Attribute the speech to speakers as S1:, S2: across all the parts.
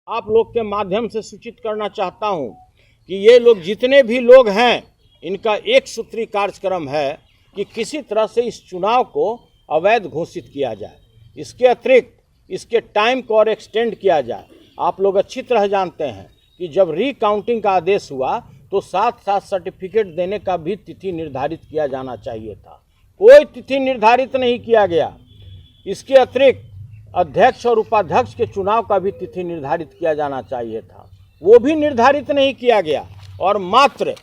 S1: आप लोग के माध्यम से सूचित करना चाहता हूं कि ये लोग जितने भी लोग हैं, इनका एक सूत्री कार्यक्रम है कि किसी तरह से इस चुनाव को अवैध घोषित किया जाए। इसके अतिरिक्त इसके टाइम को और एक्सटेंड किया जाए। आप लोग अच्छी तरह जानते हैं कि जब रीकाउंटिंग का आदेश हुआ तो साथ साथ सर्टिफिकेट देने का भी तिथि निर्धारित किया जाना चाहिए था। कोई तिथि निर्धारित नहीं किया गया। इसके अतिरिक्त अध्यक्ष और उपाध्यक्ष के चुनाव का भी तिथि निर्धारित किया जाना चाहिए था, वो भी निर्धारित नहीं किया गया और मात्र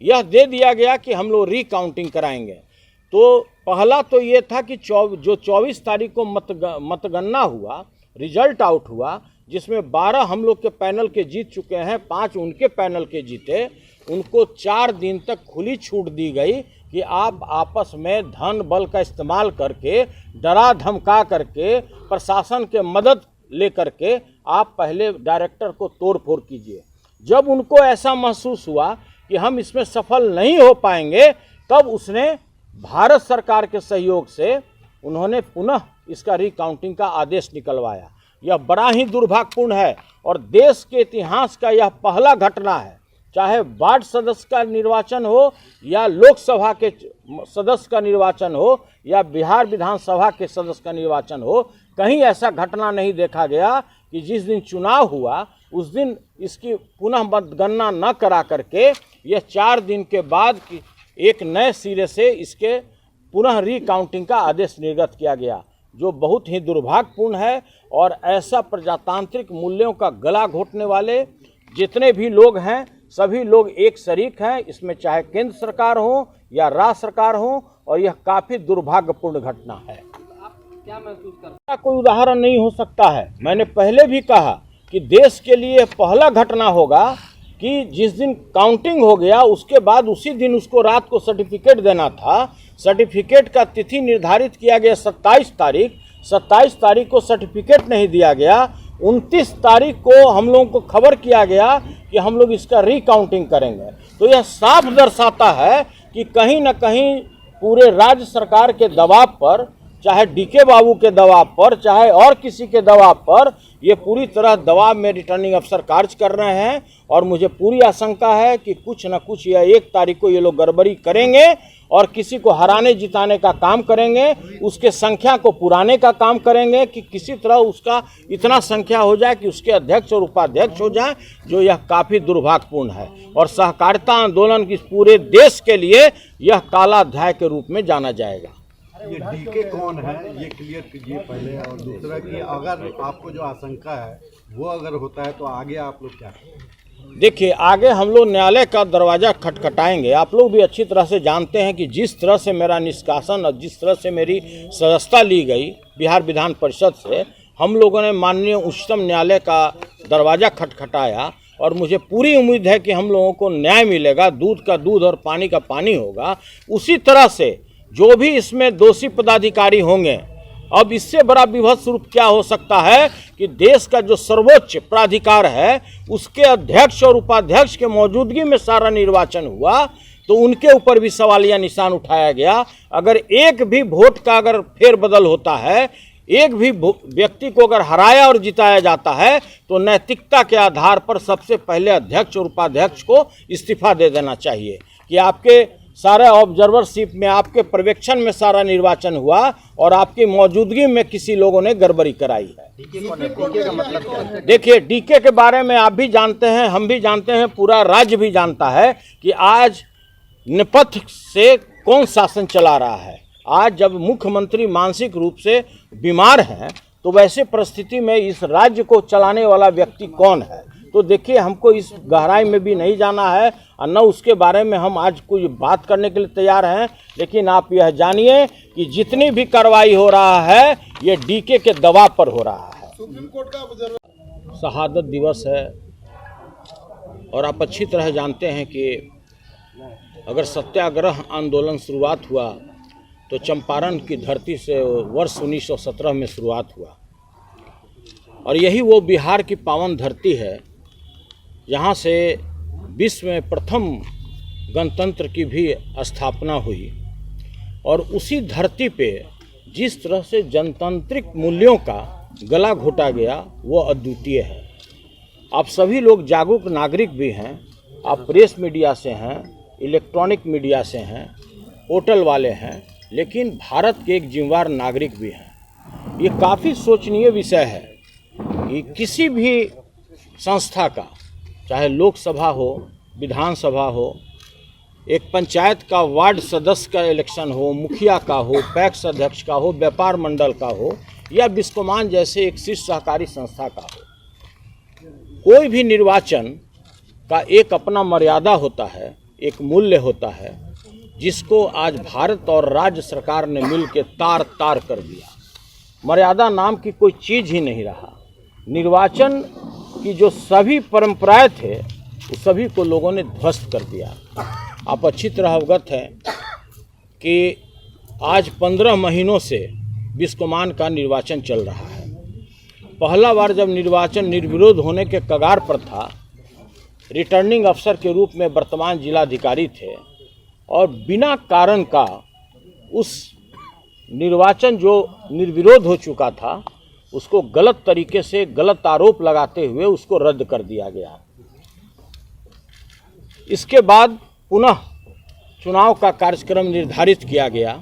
S1: यह दे दिया गया कि हम लोग रीकाउंटिंग कराएंगे। तो पहला तो ये था कि जो 24 तारीख को मतगणना हुआ, रिजल्ट आउट हुआ, जिसमें 12 हम लोग के पैनल के जीत चुके हैं, 5 उनके पैनल के जीते, उनको 4 दिन तक खुली छूट दी गई कि आप आपस में धन बल का इस्तेमाल करके, डरा धमका करके, प्रशासन के मदद लेकर के आप पहले डायरेक्टर को तोड़ फोड़ कीजिए। जब उनको ऐसा महसूस हुआ कि हम इसमें सफल नहीं हो पाएंगे, तब उसने भारत सरकार के सहयोग से उन्होंने पुनः इसका रिकाउंटिंग का आदेश निकलवाया। यह बड़ा ही दुर्भाग्यपूर्ण है और देश के इतिहास का यह पहला घटना है। चाहे वार्ड सदस्य का निर्वाचन हो या लोकसभा के सदस्य का निर्वाचन हो या बिहार विधानसभा के सदस्य का निर्वाचन हो, कहीं ऐसा घटना नहीं देखा गया कि जिस दिन चुनाव हुआ उस दिन इसकी पुनः मतगणना न करा करके यह 4 दिन के बाद एक नए सिरे से इसके पुनः रिकाउंटिंग का आदेश निर्गत किया गया, जो बहुत ही दुर्भाग्यपूर्ण है। और ऐसा प्रजातांत्रिक मूल्यों का गला घोटने वाले जितने भी लोग हैं, सभी लोग एक शरीक हैं इसमें, चाहे केंद्र सरकार हो या राज्य सरकार हो, और यह काफ़ी दुर्भाग्यपूर्ण घटना है।
S2: आप क्या महसूस करते हैं?
S1: कोई उदाहरण नहीं हो सकता है। मैंने पहले भी कहा कि देश के लिए पहला घटना होगा कि जिस दिन काउंटिंग हो गया उसके बाद उसी दिन उसको रात को सर्टिफिकेट देना था। सर्टिफिकेट का तिथि निर्धारित किया गया 27 तारीख, 27 तारीख को सर्टिफिकेट नहीं दिया गया। 29 तारीख को हम लोगों को खबर किया गया कि हम लोग इसका रिकाउंटिंग करेंगे। तो यह साफ दर्शाता है कि कहीं न कहीं पूरे राज्य सरकार के दबाव पर, चाहे डीके बाबू के दबाव पर, चाहे और किसी के दबाव पर, ये पूरी तरह दबाव में रिटर्निंग अफसर कार्य कर रहे हैं। और मुझे पूरी आशंका है कि कुछ न कुछ यह 1 तारीख को ये लोग गड़बड़ी करेंगे और किसी को हराने जिताने का काम करेंगे, उसके संख्या को पुराने का काम करेंगे कि किसी तरह उसका इतना संख्या हो जाए कि उसके अध्यक्ष और उपाध्यक्ष हो जाए, जो यह काफ़ी दुर्भाग्यपूर्ण है। और सहकारिता आंदोलन की पूरे देश के लिए यह काला अध्याय के रूप में जाना जाएगा।
S3: ये डीके कौन है, ये क्लियर कीजिए पहले। और दूसरा कि अगर आपको जो आशंका है वो अगर होता है तो आगे आप लोग क्या करेंगे?
S1: देखिए, आगे हम लोग न्यायालय का दरवाज़ा खटखटाएंगे। आप लोग भी अच्छी तरह से जानते हैं कि जिस तरह से मेरा निष्कासन और जिस तरह से मेरी सदस्यता ली गई बिहार विधान परिषद से, हम लोगों ने माननीय उच्चतम न्यायालय का दरवाज़ा खटखटाया और मुझे पूरी उम्मीद है कि हम लोगों को न्याय मिलेगा, दूध का दूध और पानी का पानी होगा। उसी तरह से जो भी इसमें दोषी पदाधिकारी होंगे, अब इससे बड़ा विभत्स रूप क्या हो सकता है कि देश का जो सर्वोच्च प्राधिकार है उसके अध्यक्ष और उपाध्यक्ष के मौजूदगी में सारा निर्वाचन हुआ, तो उनके ऊपर भी सवालिया निशान उठाया गया। अगर एक भी वोट का अगर फेरबदल होता है, एक भी व्यक्ति को अगर हराया और जिताया जाता है, तो नैतिकता के आधार पर सबसे पहले अध्यक्ष और उपाध्यक्ष को इस्तीफा दे देना चाहिए कि आपके सारे ऑब्जर्वरशिप में, आपके पर्यवेक्षण में सारा निर्वाचन हुआ और आपकी मौजूदगी में किसी लोगों ने गड़बड़ी कराई है।
S2: डीके का मतलब क्या है?
S1: देखिए, डीके के बारे में आप भी जानते हैं, हम भी जानते हैं, पूरा राज्य भी जानता है कि आज नेपथ्य से कौन शासन चला रहा है। आज जब मुख्यमंत्री मानसिक रूप से बीमार हैं, तो वैसे परिस्थिति में इस राज्य को चलाने वाला व्यक्ति कौन है? तो देखिए, हमको इस गहराई में भी नहीं जाना है और न उसके बारे में हम आज कोई बात करने के लिए तैयार हैं। लेकिन आप यह जानिए कि जितनी भी कार्रवाई हो रहा है ये डीके के दबाव पर हो रहा है।
S4: सुप्रीम कोर्ट का
S1: शहादत दिवस है और आप अच्छी तरह जानते हैं कि अगर सत्याग्रह आंदोलन शुरुआत हुआ तो चंपारण की धरती से वर्ष 1917 में शुरुआत हुआ और यही वो बिहार की पावन धरती है जहाँ से विश्व में प्रथम गणतंत्र की भी स्थापना हुई। और उसी धरती पे जिस तरह से जनतांत्रिक मूल्यों का गला घोटा गया वो अद्वितीय है। आप सभी लोग जागरूक नागरिक भी हैं, आप प्रेस मीडिया से हैं, इलेक्ट्रॉनिक मीडिया से हैं, होटल वाले हैं, लेकिन भारत के एक जिम्मेदार नागरिक भी हैं। ये काफ़ी सोचनीय विषय है कि किसी भी संस्था का, चाहे लोकसभा हो, विधानसभा हो, एक पंचायत का वार्ड सदस्य का इलेक्शन हो, मुखिया का हो, पैक्स अध्यक्ष का हो, व्यापार मंडल का हो, या बिस्कोमान जैसे एक शीर्ष सहकारी संस्था का हो, कोई भी निर्वाचन का एक अपना मर्यादा होता है, एक मूल्य होता है, जिसको आज भारत और राज्य सरकार ने मिल के तार तार कर दिया। मर्यादा नाम की कोई चीज़ ही नहीं रहा। निर्वाचन की जो सभी परंपराएं थे, उस सभी को लोगों ने ध्वस्त कर दिया। आप अच्छी तरह अवगत हैं कि आज 15 महीनों से बिस्कोमान का निर्वाचन चल रहा है। पहला बार जब निर्वाचन निर्विरोध होने के कगार पर था, रिटर्निंग अफसर के रूप में वर्तमान जिलाधिकारी थे और बिना कारण का उस निर्वाचन जो निर्विरोध हो चुका था, उसको गलत तरीके से गलत आरोप लगाते हुए उसको रद्द कर दिया गया। इसके बाद पुनः चुनाव का कार्यक्रम निर्धारित किया गया।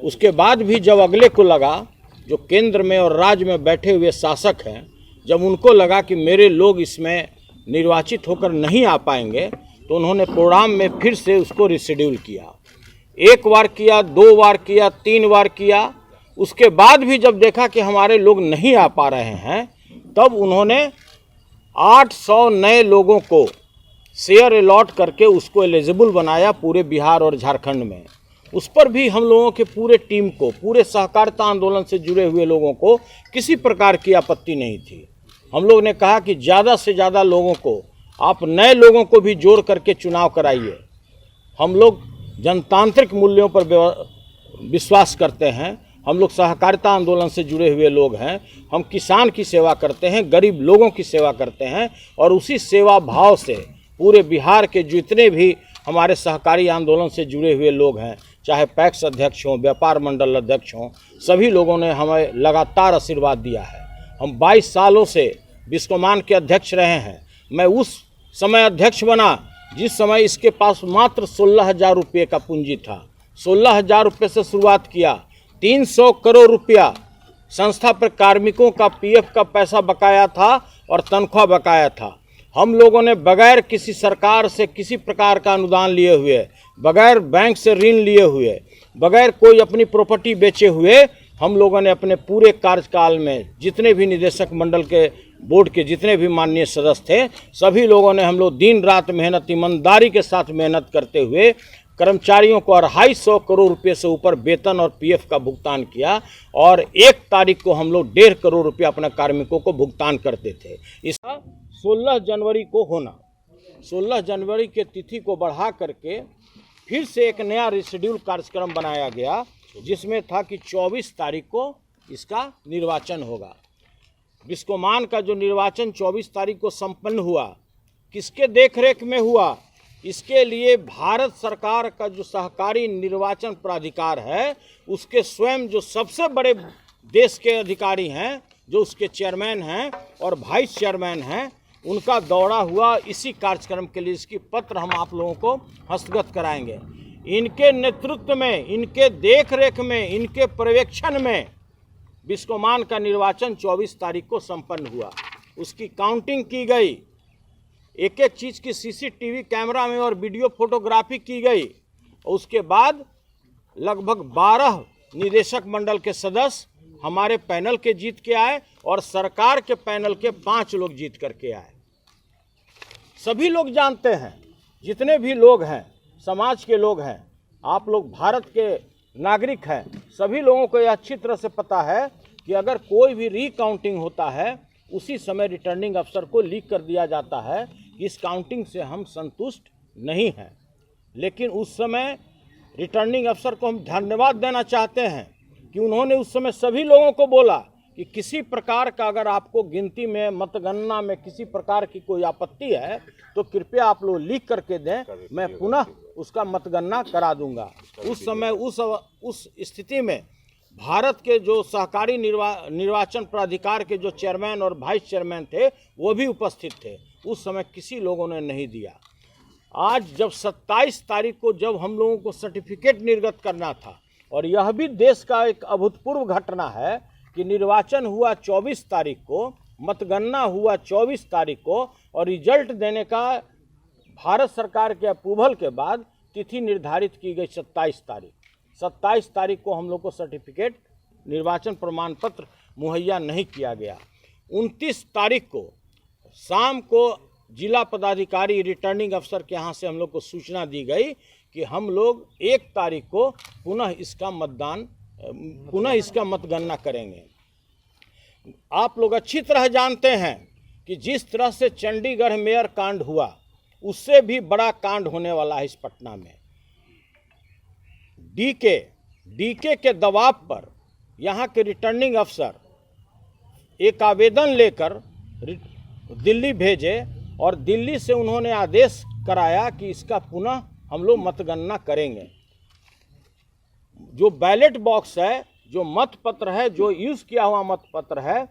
S1: उसके बाद भी जब अगले को लगा, जो केंद्र में और राज्य में बैठे हुए शासक हैं, जब उनको लगा कि मेरे लोग इसमें निर्वाचित होकर नहीं आ पाएंगे, तो उन्होंने प्रोग्राम में फिर से उसको रिशेड्यूल किया। एक बार किया, 2 बार किया, 3 बार किया। उसके बाद भी जब देखा कि हमारे लोग नहीं आ पा रहे हैं, तब उन्होंने 800 नए लोगों को शेयर अलॉट करके उसको एलिजिबल बनाया पूरे बिहार और झारखंड में। उस पर भी हम लोगों के पूरे टीम को, पूरे सहकारिता आंदोलन से जुड़े हुए लोगों को किसी प्रकार की आपत्ति नहीं थी। हम लोग ने कहा कि ज़्यादा से ज़्यादा लोगों को, आप नए लोगों को भी जोड़ करके चुनाव कराइए। हम लोग जनतांत्रिक मूल्यों पर विश्वास करते हैं, हम लोग सहकारिता आंदोलन से जुड़े हुए लोग हैं, हम किसान की सेवा करते हैं, गरीब लोगों की सेवा करते हैं, और उसी सेवा भाव से पूरे बिहार के जितने भी हमारे सहकारी आंदोलन से जुड़े हुए लोग हैं, चाहे पैक्स अध्यक्ष हों, व्यापार मंडल अध्यक्ष हों, सभी लोगों ने हमें लगातार आशीर्वाद दिया है। हम 22 सालों से बिस्कोमान के अध्यक्ष रहे हैं। मैं उस समय अध्यक्ष बना जिस समय इसके पास मात्र 16,000 रुपये का पूंजी था। 16,000 रुपये से शुरुआत किया। 300 करोड़ रुपया संस्था पर कार्मिकों का पीएफ का पैसा बकाया था और तनख्वाह बकाया था। हम लोगों ने बगैर किसी सरकार से किसी प्रकार का अनुदान लिए हुए, बगैर बैंक से ऋण लिए हुए, बगैर कोई अपनी प्रॉपर्टी बेचे हुए, हम लोगों ने अपने पूरे कार्यकाल में जितने भी निदेशक मंडल के बोर्ड के जितने भी माननीय सदस्य थे, सभी लोगों ने हम लोग दिन रात मेहनत, ईमानदारी के साथ मेहनत करते हुए कर्मचारियों को 250 करोड़ रुपये से ऊपर वेतन और पीएफ का भुगतान किया, और 1 तारीख को हम लोग 1.5 करोड़ रुपये अपने कार्मिकों को भुगतान करते थे। इसका 16 जनवरी को होना, 16 जनवरी के तिथि को बढ़ा करके फिर से एक नया रिशेड्यूल कार्यक्रम बनाया गया, जिसमें था कि 24 तारीख को इसका निर्वाचन होगा। बिस्कोमान का जो निर्वाचन 24 तारीख को संपन्न हुआ, किसके देखरेख में हुआ? इसके लिए भारत सरकार का जो सहकारी निर्वाचन प्राधिकार है, उसके स्वयं जो सबसे बड़े देश के अधिकारी हैं, जो उसके चेयरमैन हैं और वाइस चेयरमैन हैं, उनका दौरा हुआ इसी कार्यक्रम के लिए। इसकी पत्र हम आप लोगों को हस्तगत कराएंगे। इनके नेतृत्व में, इनके देखरेख में, इनके पर्यवेक्षण में बिस्कोमान का निर्वाचन 24 तारीख को संपन्न हुआ। उसकी काउंटिंग की गई, एक एक चीज़ की सीसीटीवी कैमरा में और वीडियो फोटोग्राफी की गई। और उसके बाद लगभग 12 निदेशक मंडल के सदस्य हमारे पैनल के जीत के आए और सरकार के पैनल के 5 लोग जीत करके आए। सभी लोग जानते हैं, जितने भी लोग हैं, समाज के लोग हैं, आप लोग भारत के नागरिक हैं, सभी लोगों को यह अच्छी तरह से पता है कि अगर कोई भी रीकाउंटिंग होता है, उसी समय रिटर्निंग अफसर को लीक कर दिया जाता है कि इस काउंटिंग से हम संतुष्ट नहीं हैं। लेकिन उस समय रिटर्निंग अफसर को हम धन्यवाद देना चाहते हैं कि उन्होंने उस समय सभी लोगों को बोला कि किसी प्रकार का अगर आपको गिनती में, मतगणना में किसी प्रकार की कोई आपत्ति है, तो कृपया आप लोग लीक करके दें, मैं पुनः उसका मतगणना करा दूंगा। उस समय उस स्थिति में भारत के जो सहकारी निर्वाचन प्राधिकार के जो चेयरमैन और वाइस चेयरमैन थे वो भी उपस्थित थे। उस समय किसी लोगों ने नहीं दिया। आज जब 27 तारीख को जब हम लोगों को सर्टिफिकेट निर्गत करना था, और यह भी देश का एक अभूतपूर्व घटना है कि निर्वाचन हुआ 24 तारीख को, मतगणना हुआ 24 तारीख को, और रिजल्ट देने का भारत सरकार के अप्रूवल के बाद तिथि निर्धारित की गई 27 तारीख। 27 तारीख को हम लोग को सर्टिफिकेट निर्वाचन प्रमाण पत्र मुहैया नहीं किया गया। 29 तारीख को शाम को जिला पदाधिकारी रिटर्निंग अफसर के यहाँ से हम लोग को सूचना दी गई कि हम लोग 1 तारीख को पुनः इसका मतगणना करेंगे। आप लोग अच्छी तरह जानते हैं कि जिस तरह से चंडीगढ़ मेयर कांड हुआ, उससे भी बड़ा कांड होने वाला है इस पटना में। डीके के दबाव पर यहाँ के रिटर्निंग अफसर एक आवेदन लेकर दिल्ली भेजे और दिल्ली से उन्होंने आदेश कराया कि इसका पुनः हम लोग मतगणना करेंगे। जो बैलेट बॉक्स है, जो मतपत्र है, जो यूज़ किया हुआ मतपत्र है,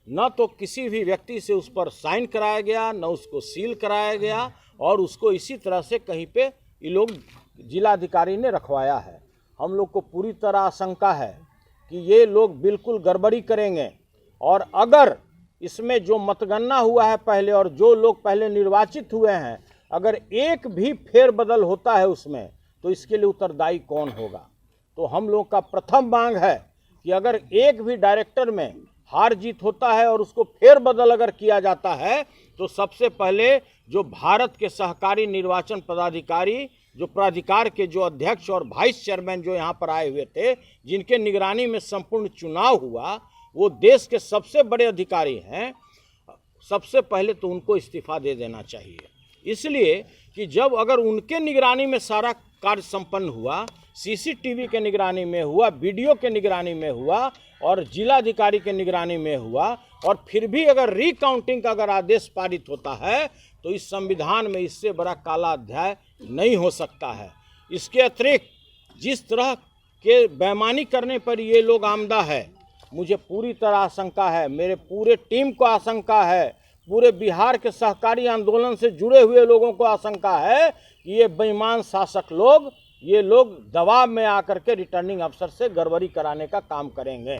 S1: न तो किसी भी व्यक्ति से उस पर साइन कराया गया, न उसको सील कराया गया, और उसको इसी तरह से कहीं पे ये लोग जिलाधिकारी ने रखवाया है। हम लोग को पूरी तरह आशंका है कि ये लोग बिल्कुल गड़बड़ी करेंगे, और अगर इसमें जो मतगणना हुआ है पहले और जो लोग पहले निर्वाचित हुए हैं, अगर एक भी फेरबदल होता है उसमें, तो इसके लिए उत्तरदायी कौन होगा। तो हम लोग का प्रथम मांग है कि अगर एक भी डायरेक्टर में हार जीत होता है और उसको फेरबदल अगर किया जाता है, तो सबसे पहले जो भारत के सहकारी निर्वाचन पदाधिकारी, जो प्राधिकार के जो अध्यक्ष और वाइस चेयरमैन जो यहाँ पर आए हुए थे, जिनके निगरानी में संपूर्ण चुनाव हुआ, वो देश के सबसे बड़े अधिकारी हैं। सबसे पहले तो उनको इस्तीफा दे देना चाहिए, इसलिए कि जब अगर उनके निगरानी में सारा कार्य संपन्न हुआ, सीसीटीवी के निगरानी में हुआ, वीडियो के निगरानी में हुआ और जिलाधिकारी के निगरानी में हुआ, और फिर भी अगर रिकाउंटिंग का अगर आदेश पारित होता है, तो इस संविधान में इससे बड़ा काला अध्याय नहीं हो सकता है। इसके अतिरिक्त जिस तरह के बेईमानी करने पर ये लोग आमदा है, मुझे पूरी तरह आशंका है, मेरे पूरे टीम को आशंका है, पूरे बिहार के सहकारी आंदोलन से जुड़े हुए लोगों को आशंका है कि ये बेईमान शासक लोग, ये लोग दबाव में आकर के रिटर्निंग अफसर से गड़बड़ी कराने का काम करेंगे।